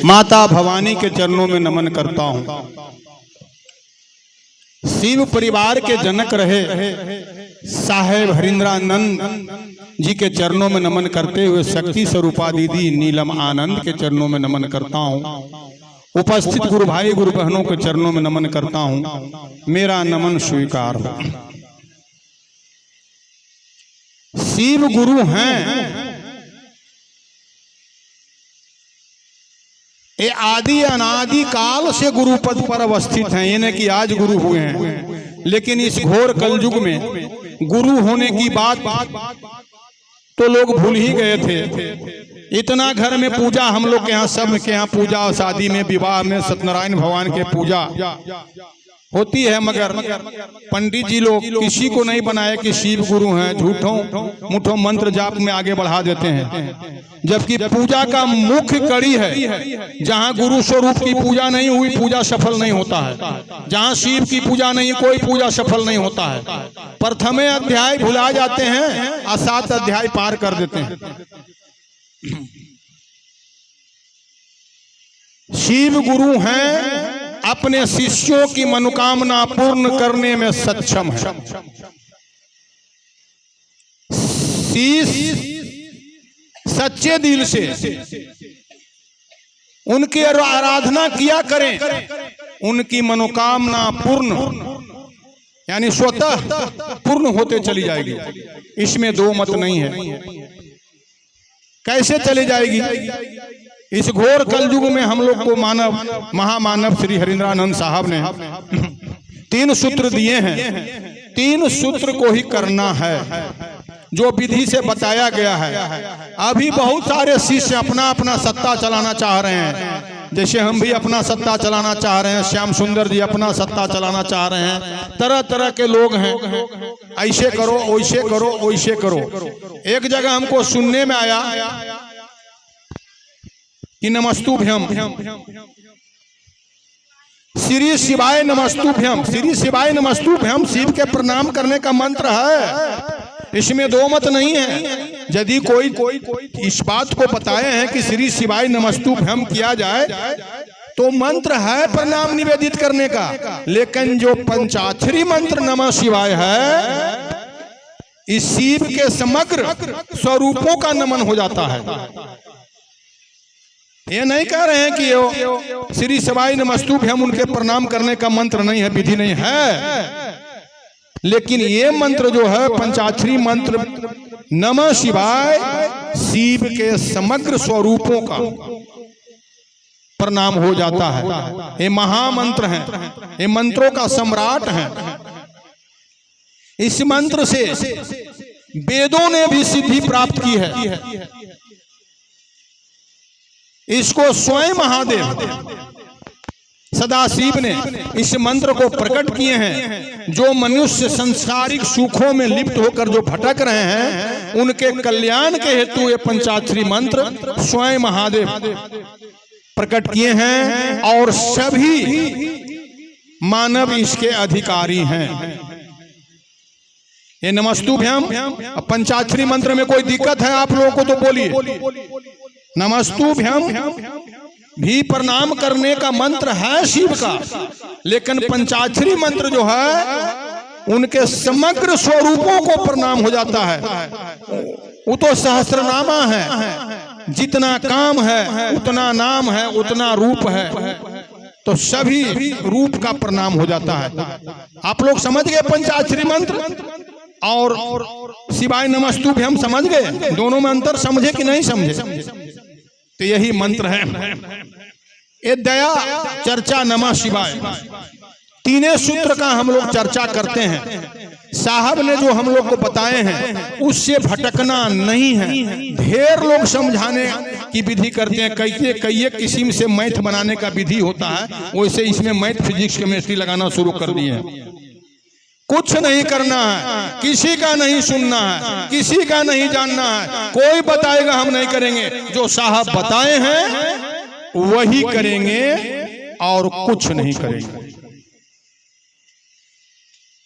माता भवानी के चरणों में नमन करता हूँ। शिव परिवार के जनक रहे साहेब हरिंद्रानंद जी के चरणों में नमन करते हुए शक्ति स्वरूपा दीदी नीलम आनंद के चरणों में नमन करता हूँ। उपस्थित गुरु भाई गुरु बहनों के चरणों में नमन करता हूँ। मेरा नमन स्वीकार हो। शिव गुरु हैं, ये आदि अनादि काल से गुरु पद पर अवस्थित हैं। ये नहीं कि आज गुरु हुए हैं, लेकिन इस घोर कलयुग में गुरु होने की बात तो लोग भूल ही गए थे। इतना घर में पूजा, हम लोग के यहाँ सब के यहाँ पूजा, शादी में विवाह में सत्यनारायण भगवान के पूजा होती है, मगर पंडित जी लोग किसी को नहीं बनाए कि शिव गुरु हैं। झूठों मुठों मंत्र जाप में आगे बढ़ा देते हैं, जबकि पूजा का मुख्य कड़ी है। जहाँ गुरु स्वरूप की पूजा नहीं हुई, पूजा सफल नहीं होता है। जहाँ शिव की पूजा नहीं, कोई पूजा सफल नहीं होता है। प्रथमे अध्याय भुला जाते हैं और 7 अध्याय पार कर देते हैं। शिव गुरु हैं, अपने शिष्यों की मनोकामना पूर्ण करने में सक्षम है। शिष्य सच्चे दिल से उनकी आराधना किया करें, उनकी मनोकामना पूर्ण यानी स्वतः पूर्ण होते चली जाएगी। इसमें दो मत नहीं है। कैसे चली जाएगी? इस घोर कलयुग में हम लोग को मानव महामानव श्री हरिंद्रानंद साहब ने 3 सूत्र दिए हैं। 3 सूत्र को ही करना है जो विधि से बताया गया है। अभी बहुत सारे शिष्य अपना अपना सत्ता चलाना चाह रहे हैं। जैसे हम भी अपना सत्ता चलाना चाह रहे हैं, श्याम सुंदर जी अपना सत्ता चलाना चाह रहे हैं। तरह तरह के लोग हैं, ऐसे करो वैसे करो वैसे करो। एक जगह हमको सुनने में आया कि नमस्तुभ्यम श्री शिवाय नमस्तुभ्यम, श्री शिवाय नमस्तुभ्यम शिव के प्रणाम करने का मंत्र है। इसमें दो मत नहीं है। यदि कोई इस बात को बताए हैं कि श्री शिवाय नमस्तुभ्यम किया जाए तो मंत्र है प्रणाम निवेदित करने का, लेकिन जो पंचाक्षरी मंत्र नमः शिवाय है, इस शिव के समग्र स्वरूपों का नमन हो जाता है। ये नहीं कह रहे हैं कि श्री शिवाय नमस्तुभ्यम उनके प्रणाम करने का मंत्र नहीं है, विधि नहीं है, लेकिन ये मंत्र जो है पंचाक्षरी मंत्र नमः शिवाय, शिव के समग्र स्वरूपों का प्रणाम हो जाता है। ये महामंत्र है, ये मंत्रों का सम्राट है। इस मंत्र से वेदों ने भी सिद्धि प्राप्त की है। इसको स्वयं महादेव सदाशिव ने इस मंत्र को प्रकट किए हैं। जो मनुष्य संसारिक सुखों में लिप्त होकर जो भटक रहे हैं, उनके कल्याण के हेतु ये पंचाक्षरी मंत्र स्वयं महादेव प्रकट किए हैं और सभी मानव इसके अधिकारी हैं। ये नमस्तुभ्यम पंचाक्षरी मंत्र में कोई दिक्कत है आप लोगों को तो बोलिए। नमस्तुभ्यम भी प्रणाम करने का मंत्र है शिव का, लेकिन पंचाक्षरी मंत्र जो है उनके समग्र स्वरूपों को प्रणाम हो जाता है। वो तो सहस्रनामा है, जितना काम है उतना नाम है, उतना रूप है, तो सभी रूप का प्रणाम हो जाता है। आप लोग समझ गए पंचाक्षरी मंत्र और शिवाय नमस्तुभ्यम समझ गए? दोनों में अंतर समझे कि नहीं समझे? तो यही मंत्र है। ये दया चर्चा नमः शिवाय, तीनों सूत्र का हम लोग चर्चा करते हैं। साहब ने जो हम लोग को बताए हैं उससे भटकना नहीं है। ढेर लोग समझाने की विधि करते हैं, कई किस्म से मैथ बनाने का विधि होता है, वैसे इसमें मैथ फिजिक्स केमिस्ट्री लगाना शुरू कर दिए हैं। कुछ नहीं करना है, किसी का नहीं सुनना है, किसी का नहीं जानना है। कोई बताएगा हम नहीं करेंगे, जो साहब बताए हैं वही करेंगे और कुछ नहीं करेंगे।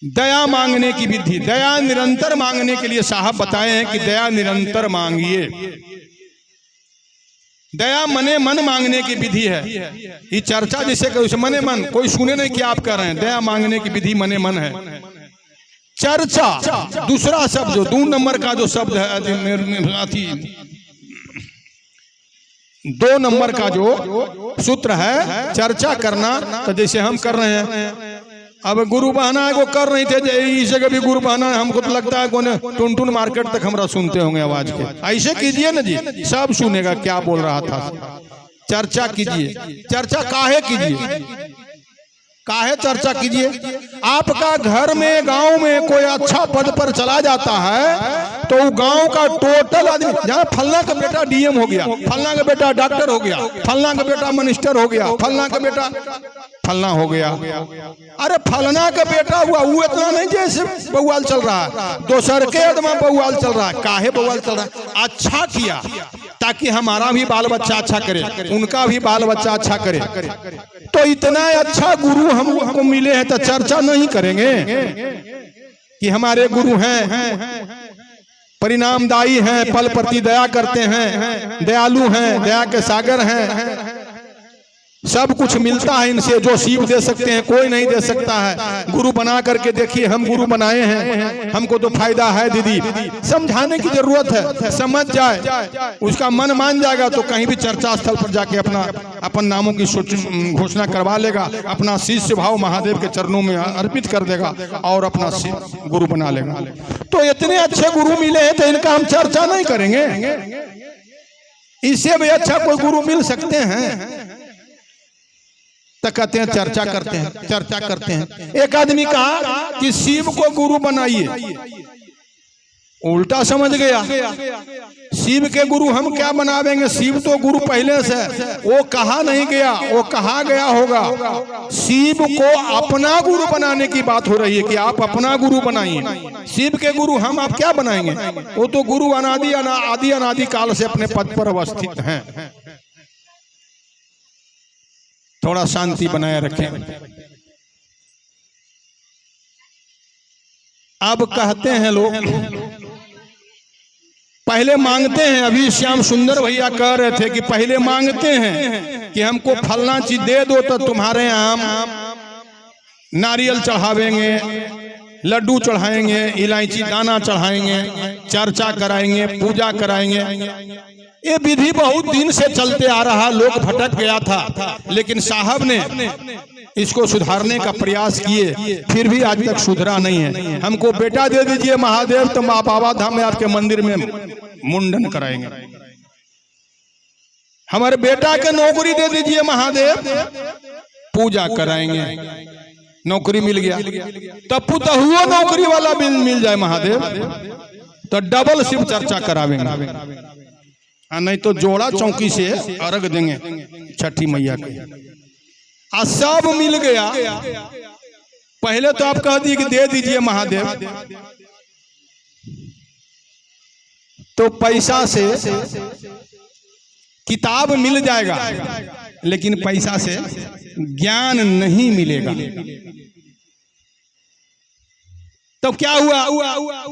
दया मांगने की विधि, दया निरंतर मांगने के लिए साहब बताए हैं कि दया निरंतर मांगिए। दया मने मन मांगने की विधि है। ये चर्चा जिसे कहो मने मन, कोई सुने नहीं कि आप कर रहे हैं। दया मांगने की विधि मने मन है। चर्चा दूसरा शब्द जो 2 नंबर का जो शब्द है, 2 नंबर का जो सूत्र है चर्चा करना। तो जैसे हम कर रहे हैं, अब गुरु बहाना है वो कर रहे थे, इस जगह भी गुरु बहाना है। हमको तो लगता है कौन टुनटुन मार्केट तक हमरा सुनते होंगे आवाज के। ऐसे कीजिए ना जी, सब सुनेगा क्या बोल रहा था। चर्चा कीजिए। चर्चा काहे कीजिए? काहे चर्चा कीजिए? आपका घर में गांव में कोई अच्छा पद पर चला जाता है तो गांव का टोटल आदमी, जहाँ फलना का बेटा डीएम हो गया, फलना का बेटा डॉक्टर हो गया, फलना का बेटा मिनिस्टर हो गया, फलना का बेटा फलना हो गया। अरे फलना का बेटा हुआ वो इतना नहीं जैसे बउआल चल रहा है, दोसर के आदमी बउआल चल रहा है। काहे बउआल चल रहा है? अच्छा किया ताकि हमारा भी बाल बच्चा अच्छा करे, उनका भी बाल बच्चा अच्छा करे। तो इतना अच्छा गुरु हम लोग को मिले हैं तो चर्चा नहीं करेंगे कि हमारे गुरु हैं, परिणामदायी हैं, पल प्रति दया करते हैं, दयालु हैं, दया के सागर हैं, सब कुछ मिलता है इनसे। जो शिव दे सकते हैं कोई नहीं दे सकता है। गुरु बना करके देखिए, हम गुरु बनाए हैं, हमको तो फायदा है। दीदी समझाने की जरूरत है, समझ जाए, उसका मन मान जाएगा तो कहीं भी चर्चा स्थल पर जाके अपन नामों की घोषणा करवा लेगा, अपना शिष्य भाव महादेव के चरणों में अर्पित कर देगा और अपना गुरु बना लेगा। तो इतने अच्छे गुरु मिले हैं तो इनका हम चर्चा नहीं करेंगे? इससे भी अच्छा कोई गुरु मिल सकते हैं तो कहते हैं चर्चा करते हैं, चर्चा करते हैं। एक आदमी कहा कि शिव को गुरु बनाइए, उल्टा समझ गया। शिव के गुरु हम क्या बनावेंगे? शिव तो गुरु पहले से, वो कहा नहीं गया, वो कहा गया होगा। शिव को अपना गुरु बनाने की बात हो रही है कि आप अपना गुरु बनाइए। शिव के गुरु हम आप क्या बनाएंगे? वो तो गुरु आदि अनादि काल से अपने पद पर अवस्थित हैं। थोड़ा शांति बनाए रखें। अब कहते हैं लोग, पहले मांगते हैं। अभी श्याम सुंदर भैया कह रहे थे कि पहले मांगते हैं कि हमको फलना चीज दे दो तो तुम्हारे यहाँ हम नारियल चढ़ावेंगे, लड्डू चढ़ाएंगे, इलायची दाना चढ़ाएंगे, चर्चा कराएंगे, पूजा कराएंगे। ये विधि बहुत दिन से चलते आ रहा, लोग भटक गया था, लेकिन साहब ने इसको सुधारने का प्रयास किए, फिर भी आज तक सुधरा नहीं है। हमको बेटा दे दीजिए महादेव तो बाबा धाम में आपके मंदिर में मुंडन कराएंगे। हमारे बेटा के नौकरी दे दीजिए महादेव, पूजा कराएंगे। नौकरी मिल गया तब पुतहुआ नौकरी वाला मिल जाए महादेव तो डबल शिव चर्चा करावेंगे। नहीं तो जोड़ा चौकी से अर्घ देंगे छठी मैया के। सब मिल गया। पहले तो आप कह दिए कि दे दीजिए महादेव, तो पैसा से किताब मिल जाएगा लेकिन पैसा से ज्ञान नहीं मिलेगा। तो क्या हुआ?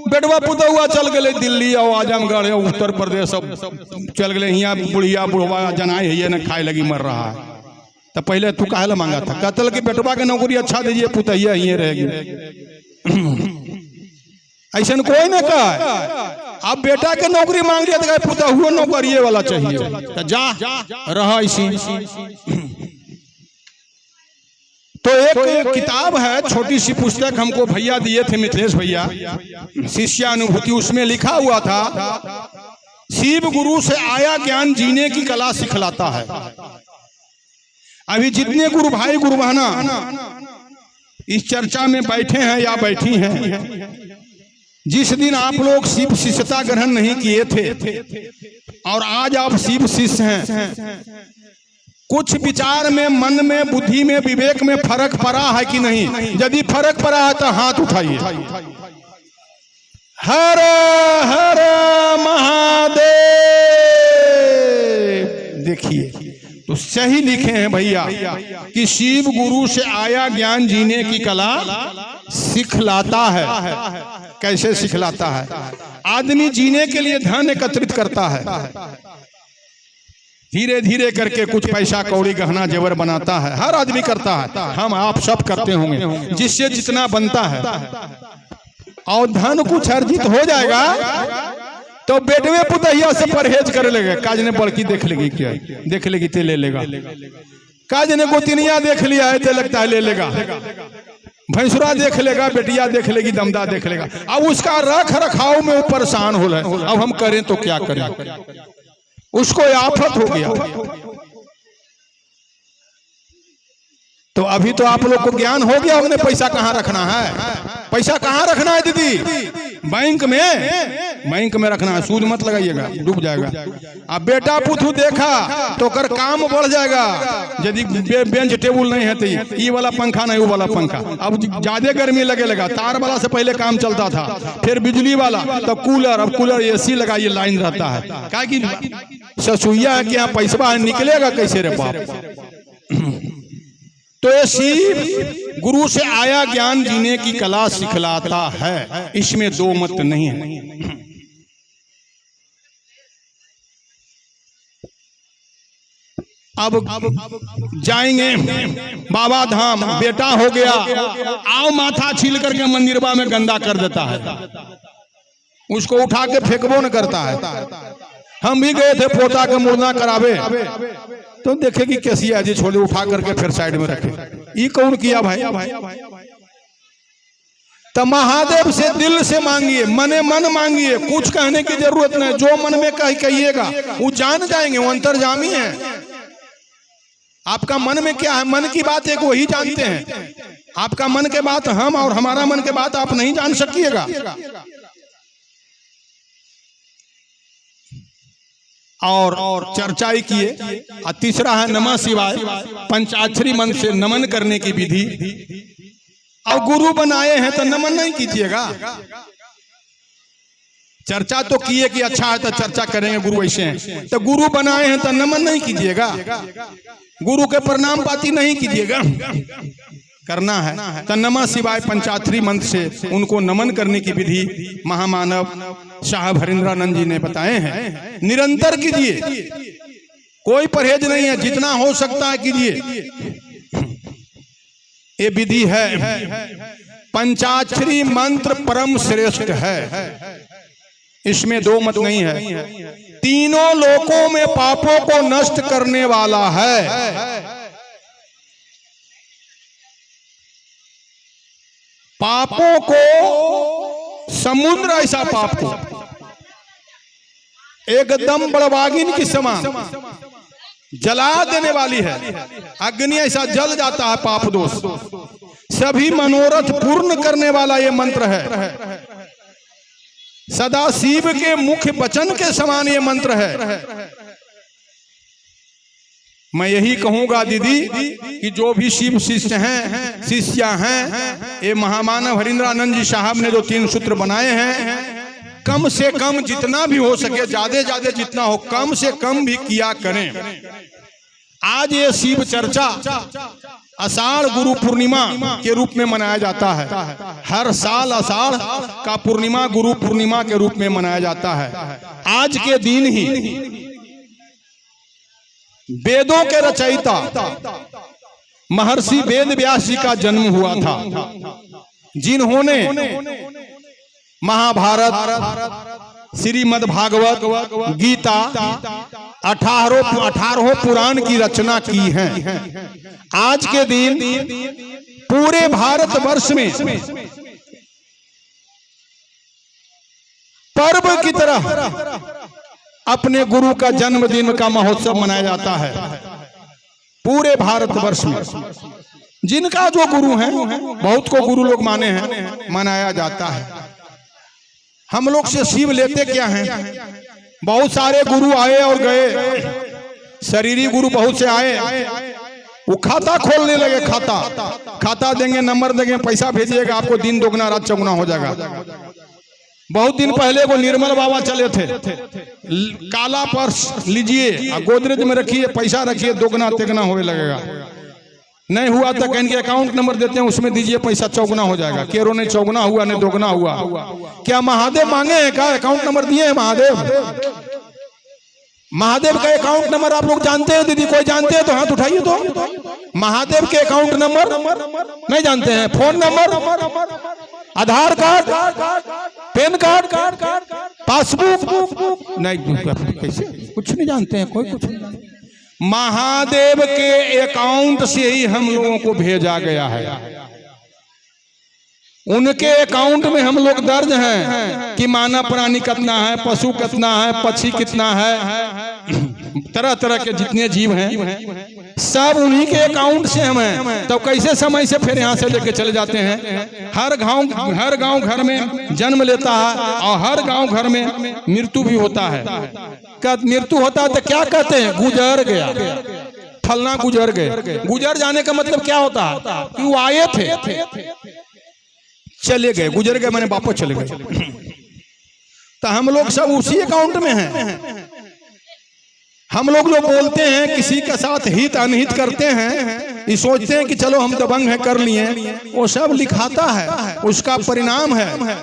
बेटवा पुतहुआ चल गए दिल्ली और आजमगढ़ और उत्तर प्रदेश सब चल गए। यहाँ बुढ़िया बुढ़वा जनाई है न खाए लगी मर रहा है। तो पहले तू काहे ला मांगा था? कहते कि बेटवा के नौकरी अच्छा दीजिए, पुतहिया ही रहेगी। ऐसा कोई न कहा। अब बेटा के नौकरी मांग लिया तो पुतहुआ नौकरी वाला चाहिए, तो जा रहा इसी। तो एक किताब है, छोटी सी पुस्तक हमको भैया दिए थे, मिथिलेश भैया, शिष्यानुभूति। उसमें लिखा हुआ था शिव गुरु से आया ज्ञान जीने की कला सिखलाता है। अभी जितने गुरु भाई गुरु बहना इस चर्चा में बैठे हैं या बैठी हैं, जिस दिन आप लोग शिव शिष्यता ग्रहण नहीं किए थे और आज आप शिव शिष्य हैं, कुछ विचार में, मन में, बुद्धि में, विवेक में फर्क पड़ा है कि नहीं? यदि फर्क पड़ा है तो हाथ उठाइए। हर हर महादेव। देखिए तो सही लिखे हैं भैया कि शिव गुरु से आया ज्ञान जीने की कला सिखलाता है। कैसे सिखलाता है? आदमी जीने के लिए धन एकत्रित करता है, धीरे धीरे करके कुछ पैसा कौड़ी गहना जेवर बनाता है, हर आदमी करता है, हम आप सब करते होंगे, जिससे जितना बनता है। और धन कुछ अर्जित हो जाएगा तो बेटवे पुतहिया से परहेज करे लगे। काज ने बड़की देख लेगी, क्या देख लेगी ते ले लेगा, काज ने गोतिनिया देख लिया है ते लगता है ले लेगा, भैंसुरा देख लेगा, बेटिया देख लेगी, दमदा देख लेगा। अब उसका रख रखाव में वो परेशान हो रहा है। अब हम करें तो क्या करें, उसको आफत हो गया। तो अभी तो आप लोग को ज्ञान हो गया हमने पैसा कहाँ रखना है। पैसा कहाँ रखना है दीदी? बैंक में रखना है। सूद मत लगाइएगा, डूब जाएगा। अब बेटा पुथु देखा तो कर काम बढ़ जाएगा। यदि बेंच टेबुल नहीं है तो ये वाला पंखा नहीं, वो वाला पंखा। अब ज्यादा गर्मी लगे लगा, तार वाला से पहले काम चलता था, फिर बिजली वाला, तो कूलर, अब कूलर एसी लगाइए, लाइन रहता है। क्या कि ससुइया है कि यहाँ पैसा निकलेगा कैसे रे बाप। तो ये शिव गुरु से आया ज्ञान जीने की कला सिखलाता है, इसमें दो मत नहीं है। अब जाएंगे बाबा धाम, बेटा हो गया, आओ माथा छील करके मंदिरबा में गंदा कर देता है, उसको उठा के फेंकबो न करता है। हम भी गए थे पोता के मुर्दा करावे, तो देखे कि कैसिया जी छोले उठा करके फिर साइड में रखे। ये कौन किया भाई? तो महादेव से दिल से मांगिए, मने मन मांगिए, कुछ कहने की जरूरत नहीं। जो मन में कहिएगा वो जान जाएंगे, वो अंतर्जामी है। आपका मन में क्या है, मन की बात एक वही जानते हैं। आपका मन के बात हम और हमारा मन के बात आप नहीं जान सकिएगा। और चर्चा ही किए। और तीसरा है नमः शिवाय, पंचाक्षरी मंत्र से नमन करने की विधि। और गुरु बनाए हैं तो नमन नहीं कीजिएगा। चर्चा तो किए कि अच्छा है तो चर्चा करेंगे, गुरु ऐसे हैं, तो गुरु बनाए हैं तो नमन नहीं कीजिएगा, गुरु के प्रणाम पाती नहीं कीजिएगा, करना है। तो नमः शिवाय पंचाक्षरी मंत्र से उनको नमन करने की विधि महामानव साहब हरिंद्रानंद जी ने बताए हैं। निरंतर कीजिए, कोई परहेज नहीं है, जितना हो सकता है कीजिए। ये विधि है। पंचाक्षरी मंत्र परम श्रेष्ठ है, इसमें दो मत नहीं है। तीनों लोकों में पापों को नष्ट करने वाला है। पापों को, समुद्र ऐसा पाप को एकदम बड़वागिन की समान जला देने वाली है। अग्नि ऐसा जल जाता है पाप दोष। सभी मनोरथ पूर्ण करने वाला ये मंत्र है। सदा शिव के मुख्य वचन के समान ये मंत्र है। मैं यही कहूंगा दीदी कि जो भी शिव शिष्य हैं, शिष्या हैं, ये महामानव हरिंद्रानंद जी साहब ने जो 3 सूत्र बनाए हैं, कम से कम जितना भी हो सके, ज्यादा जितना हो, कम से कम भी किया करें। आज ये शिव चर्चा आषाढ़ गुरु पूर्णिमा के रूप में मनाया जाता है। हर साल आषाढ़ का पूर्णिमा गुरु पूर्णिमा के रूप में मनाया जाता है। आज के दिन ही वेदों के रचयिता महर्षि वेद व्यास जी का जन्म हुआ था, जिन्होंने महाभारत, श्रीमद् भागवत, गीता, 18 पुराण की रचना की है। आज के दिन पूरे भारतवर्ष में पर्व की तरह अपने गुरु का जन्मदिन का महोत्सव मनाया जाता है। पूरे भारतवर्ष में जिनका जो गुरु है, बहुत को गुरु लोग माने हैं, मनाया जाता है। हम लोग से शिव लेते क्या हैं? बहुत सारे गुरु आए और गए, शरीरी गुरु बहुत से आए, वो खाता खोलने लगे। खाता देंगे, नंबर देंगे, पैसा भेजिएगा, आपको दिन दोगुना रात चौगुना हो जाएगा। बहुत दिन पहले वो निर्मल बाबा चले थे, काला पर्स लीजिए, गोदरेज में रखिए, पैसा रखिए, दोगुना तिगुना होने लगेगा। नहीं हुआ तो कहेंगे अकाउंट नंबर देते हैं, उसमें दीजिए, पैसा चौगुना हो जाएगा। केरो नहीं चौगुना हुआ, नहीं दोगुना हुआ। क्या महादेव मांगे हैं? क्या अकाउंट नंबर दिए हैं महादेव? महादेव का अकाउंट नंबर आप लोग जानते हैं दीदी? कोई जानते हैं तो हाथ उठाइए। तो महादेव के अकाउंट नंबर नहीं जानते हैं? फोन नंबर, आधार कार्ड, पैन कार्ड, पासबुक नहीं, कैसे कुछ नहीं जानते हैं? कोई कुछ नहीं जानते। महादेव के अकाउंट से ही हम लोगों को भेजा गया है। उनके अकाउंट में हम लोग दर्ज हैं कि मानव प्राणी कितना है, पशु कितना है, पक्षी कितना है, तरह तरह के जितने जीव हैं सब उन्हीं के अकाउंट से हम हैं। तो कैसे समय से फिर यहाँ से लेके चले जाते हैं? हर गांव घर में जन्म लेता है और हर गांव घर में मृत्यु भी होता है। मृत्यु होता है तो क्या कहते हैं? गुजर गया, फलना गुजर गए। गुजर जाने का मतलब क्या होता है? कि वो आए थे, चले गए, गुजर गए मैंने वापस चले गए। तो हम लोग सब उसी अकाउंट में हैं। हम लोग जो बोलते हैं, किसी के साथ हित अनहित करते हैं, ये सोचते हैं कि चलो हम दबंग है कर लिए, वो सब लिखाता है, उसका परिणाम है।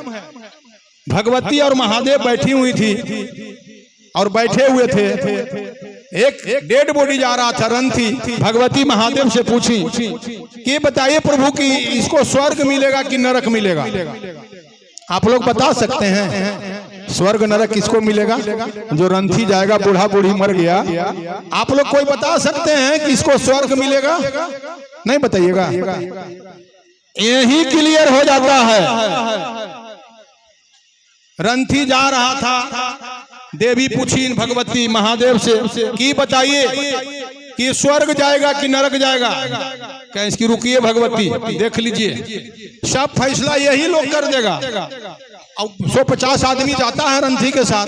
भगवती और महादेव बैठी हुई थी और बैठे हुए थे। एक डेड बॉडी जा रहा था, रन थी। भगवती महादेव से पूछी कि बताइए प्रभु कि इसको स्वर्ग मिलेगा कि नरक मिलेगा? आप लोग बता सकते हैं स्वर्ग नरक किसको मिलेगा? जो रंथी जाएगा, बूढ़ा बूढ़ी मर गया, आप लोग कोई बता सकते हैं कि इसको स्वर्ग मिलेगा? नहीं बताइएगा, यही क्लियर हो जाता है। रंथी जा रहा था, देवी पूछी भगवती महादेव से कि बताइए कि स्वर्ग जाएगा कि नरक जाएगा? कहें इसकी रुकिए भगवती, देख लीजिए, सब फैसला यही लोग कर देगा। अब 150 आदमी जाता है रंथी के साथ।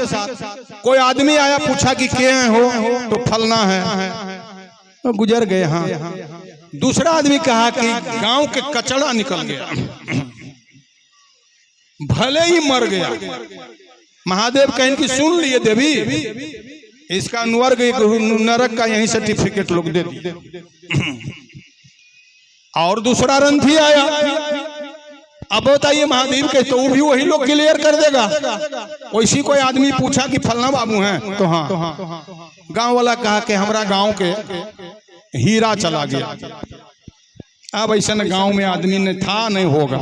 कोई आदमी आया, पूछा कि क्या हो, तो फलना है, तो गुजर गए। हाँ। दूसरा आदमी कहा कि गांव के कचड़ा निकल गया, भले ही मर गया। महादेव कहें कि सुन लिए देवी, इसका स्वर्ग नरक का यही सर्टिफिकेट लोग दे दिए। और दूसरा रंथी आया, अब बताइए महादेव के, तो वो भी वही लोग क्लियर कर देगा। वैसी कोई आदमी पूछा कि फलना बाबू हैं, तो हाँ। गांव वाला कहा कि हमारा गांव के हीरा चला गया। अब ऐसा गांव में आदमी ने था, नहीं होगा,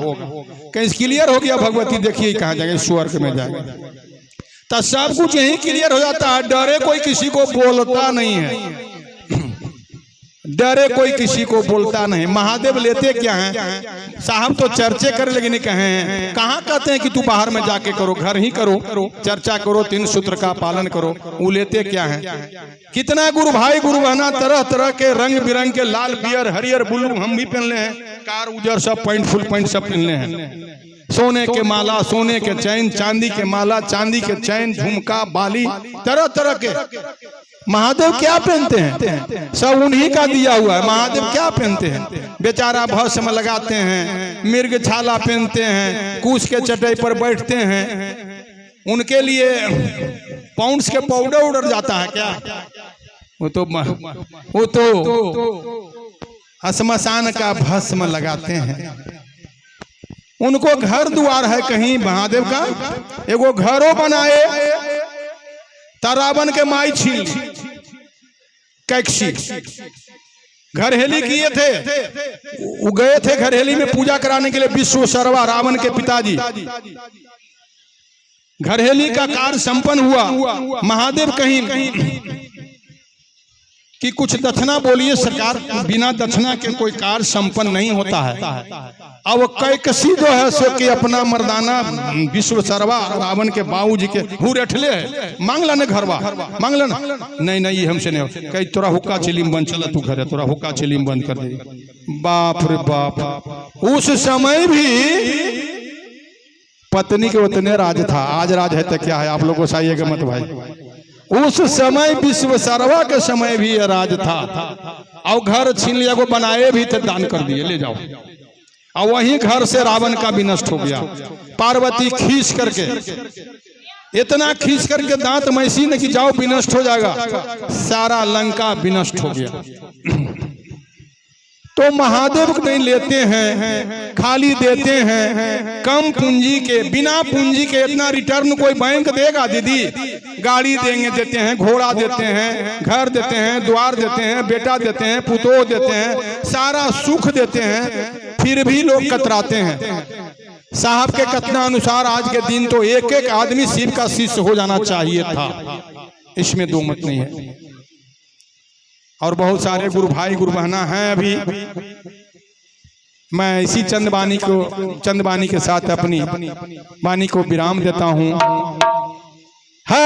कहीं क्लियर हो गया। भगवती देखिए कहाँ जाएगा, स्वर्ग में जाएगा। तो सब कुछ यही क्लियर हो जाता है। डरे कोई किसी को बोलता नहीं है, डरे कोई किसी को बोलता नहीं। महादेव लेते क्या हैं साहब? तो चर्चे कर, लेकिन कहें कहाँ कहते हैं कि तू बाहर में जाके करो, घर ही करो, चर्चा करो, 3 सूत्र का पालन करो। वो लेते क्या हैं? कितना गुरु भाई गुरु बहना, तरह तरह के रंग बिरंग के लाल बियर हरियर ब्लू हम भी पहनले हैं, कार उजर सब पैंट फुल पैंट सब पहनले हैं। सोने के माला, सोने के चैन, चांदी के माला, चांदी के चैन, झुमका, बाली, तरह तरह के। महादेव क्या पहनते हैं? सब उन्हीं का दिया हुआ है। महादेव क्या पहनते हैं? बेचारा भस्म लगाते हैं, मिर्ग छाला पहनते हैं, कूच के चटाई पर बैठते हैं। उनके लिए पाउंड्स के पाउडर उड़र जाता है क्या? वो तो श्मशान का भस्म लगाते हैं। उनको घर द्वार है कहीं महादेव का। एगो घरों बनाए, रावण के माई छील कैक्सी घरहेली किए थे। वो गए थे घरहेली में पूजा कराने के लिए, विश्व सर्वा रावण के पिताजी। घरहेली का कार्य संपन्न हुआ। महादेव कहीं कि कुछ दक्षिणा बोलिए सरकार, बिना दक्षिणा के कोई कार्य संपन्न नहीं होता है। अब कैकसी जो है सो कि अपना मर्दाना विश्व सर्वा रावण के बाबूजी के हुरठले मांगला न घरवा, मांगला ना, नहीं हमसे नहीं। कहीं तोरा हुक्का चिलीम बंद, चला तू घर, तोरा हुक्का चिलीम बंद कर दे। बाप रे बाप, उस समय भी पत्नी के उतने राज था। आज राज है तो क्या है, आप लोगों को चाहिए मत भाई। उस समय विश्व सर्वा के समय भी ये राज था। और घर छीन लिया, को बनाए भी थे, दान कर दिए, ले जाओ। और वहीं घर से रावण का भी नष्ट हो गया। पार्वती खींच करके, इतना खींच करके दांत मैसी ने कि जाओ विनष्ट हो जाएगा, सारा लंका विनष्ट हो गया। तो महादेव को नहीं लेते हैं, खाली देते हैं कम पूंजी के, बिना पूंजी के। इतना रिटर्न कोई बैंक देगा दीदी? गाड़ी देंगे, देते हैं, घोड़ा देते हैं, घर देते हैं, द्वार देते हैं, बेटा देते हैं, पुतोह देते हैं, सारा सुख देते हैं, फिर भी लोग कतराते हैं। साहब के कथन अनुसार आज के दिन तो एक एक आदमी शिव का शिष्य हो जाना चाहिए था, इसमें दो मत नहीं है। और बहुत सारे गुरु भाई गुरु बहना हैं। अभी मैं इसी चंद बानी के साथ अपनी वाणी को विराम देता हूं। हर